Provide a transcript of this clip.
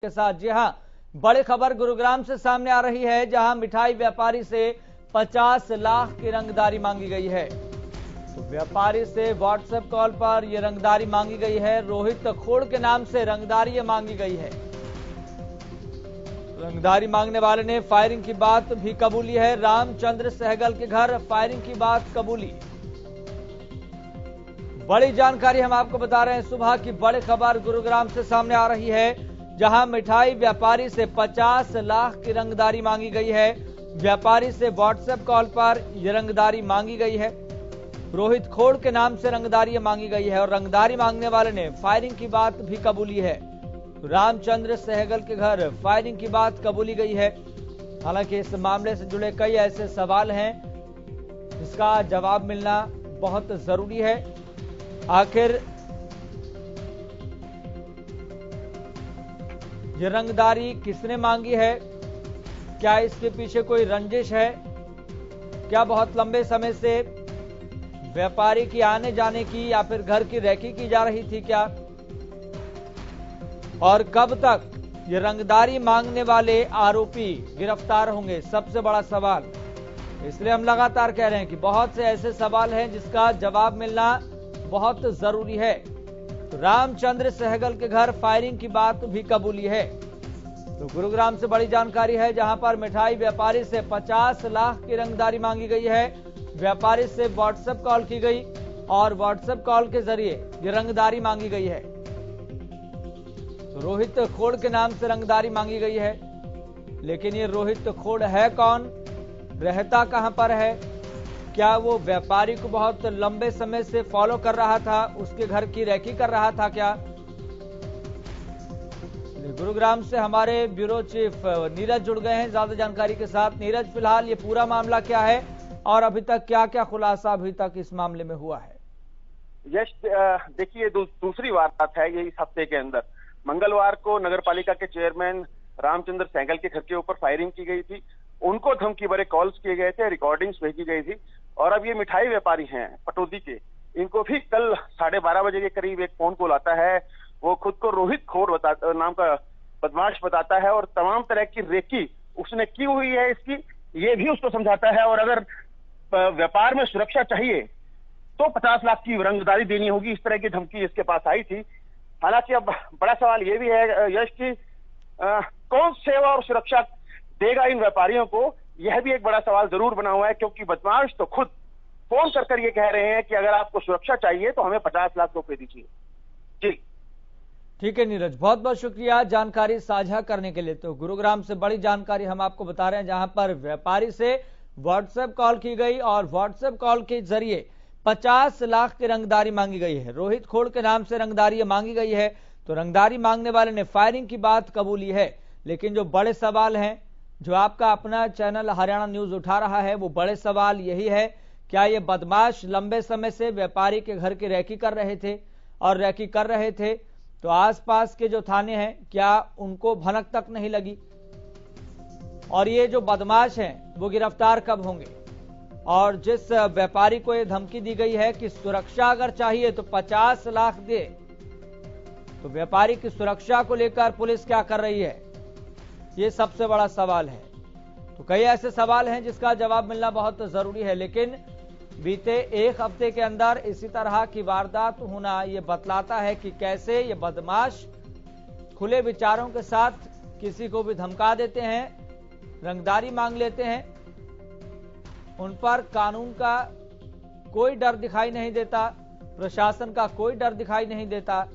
के साथ। जी हां, बड़ी खबर गुरुग्राम से सामने आ रही है, जहां मिठाई व्यापारी से 50 लाख की रंगदारी मांगी गई है। तो व्यापारी से व्हाट्सएप कॉल पर यह रंगदारी मांगी गई है। रोहित खोड़ के नाम से रंगदारी मांगी गई है। रंगदारी मांगने वाले ने फायरिंग की बात भी कबूली है। रामचंद्र सहगल के घर फायरिंग की बात कबूली। बड़ी जानकारी हम आपको बता रहे हैं। सुबह की बड़ी खबर गुरुग्राम से सामने आ रही है, जहां मिठाई व्यापारी से 50 लाख की रंगदारी मांगी गई है। व्यापारी से व्हाट्सएप कॉल पर यह रंगदारी मांगी गई है। रोहित खोड़ के नाम से रंगदारी मांगी गई है और रंगदारी मांगने वाले ने फायरिंग की बात भी कबूली है। रामचंद्र सहगल के घर फायरिंग की बात कबूली गई है। हालांकि इस मामले से जुड़े कई ऐसे सवाल हैं जिसका जवाब मिलना बहुत जरूरी है। आखिर ये रंगदारी किसने मांगी है? क्या इसके पीछे कोई रंजिश है? क्या बहुत लंबे समय से व्यापारी की आने जाने की या फिर घर की रेकी की जा रही थी क्या? और कब तक ये रंगदारी मांगने वाले आरोपी गिरफ्तार होंगे? सबसे बड़ा सवाल। इसलिए हम लगातार कह रहे हैं कि बहुत से ऐसे सवाल हैं जिसका जवाब मिलना बहुत जरूरी है। तो रामचंद्र सहगल के घर फायरिंग की बात भी कबूली है। तो गुरुग्राम से बड़ी जानकारी है, जहां पर मिठाई व्यापारी से 50 लाख की रंगदारी मांगी गई है। व्यापारी से व्हाट्सएप कॉल की गई और व्हाट्सएप कॉल के जरिए ये रंगदारी मांगी गई है। तो रोहित खोड़ के नाम से रंगदारी मांगी गई है, लेकिन ये रोहित खोड़ है कौन? रहता कहां पर है? क्या वो व्यापारी को बहुत लंबे समय से फॉलो कर रहा था? उसके घर की रेकी कर रहा था क्या? गुरुग्राम से हमारे ब्यूरो चीफ नीरज जुड़ गए हैं ज्यादा जानकारी के साथ। नीरज, फिलहाल ये पूरा मामला क्या है और अभी तक क्या क्या खुलासा अभी तक इस मामले में हुआ है? यश, देखिए दूसरी वारदात है ये इस हफ्ते के अंदर। मंगलवार को नगर पालिका के चेयरमैन रामचंद्र सहगल के घर के ऊपर फायरिंग की गई थी। उनको धमकी भरे कॉल्स किए गए थे, रिकॉर्डिंग्स भेजी गई थी। और अब ये मिठाई व्यापारी हैं पटौदी के, इनको भी कल 12:30 बजे के करीब एक फोन कॉल आता है। वो खुद को रोहित खोड़ नाम का बदमाश बताता है और तमाम तरह की रेकी उसने की हुई है इसकी, ये भी उसको समझाता है। और अगर व्यापार में सुरक्षा चाहिए तो 50 लाख की रंगदारी देनी होगी, इस तरह की धमकी इसके पास आई थी। हालांकि अब बड़ा सवाल ये भी है यश की कौन सेवा और सुरक्षा देगा इन व्यापारियों को, यह भी एक बड़ा सवाल जरूर बना हुआ है। क्योंकि बदमाश तो खुद फोन कर ये कह रहे हैं कि अगर आपको सुरक्षा चाहिए तो हमें 50 लाख रुपए दीजिए। जी ठीक है नीरज, बहुत बहुत शुक्रिया जानकारी साझा करने के लिए। तो गुरुग्राम से बड़ी जानकारी हम आपको बता रहे हैं, जहां पर व्यापारी से व्हाट्सएप कॉल की गई और व्हाट्सएप कॉल के जरिए 50 लाख की रंगदारी मांगी गई है। रोहित खोड़ के नाम से रंगदारी मांगी गई है। तो रंगदारी मांगने वाले ने फायरिंग की बात कबूली है। लेकिन जो बड़े सवाल हैं, जो आपका अपना चैनल हरियाणा न्यूज उठा रहा है, वो बड़े सवाल यही है, क्या ये बदमाश लंबे समय से व्यापारी के घर की रेकी कर रहे थे? और रेकी कर रहे थे तो आसपास के जो थाने हैं, क्या उनको भनक तक नहीं लगी? और ये जो बदमाश हैं वो गिरफ्तार कब होंगे? और जिस व्यापारी को ये धमकी दी गई है कि सुरक्षा अगर चाहिए तो 50 लाख दे, तो व्यापारी की सुरक्षा को लेकर पुलिस क्या कर रही है? ये सबसे बड़ा सवाल है। तो कई ऐसे सवाल हैं जिसका जवाब मिलना बहुत जरूरी है। लेकिन बीते एक हफ्ते के अंदर इसी तरह की वारदात होना यह बतलाता है कि कैसे ये बदमाश खुले विचारों के साथ किसी को भी धमका देते हैं, रंगदारी मांग लेते हैं। उन पर कानून का कोई डर दिखाई नहीं देता, प्रशासन का कोई डर दिखाई नहीं देता।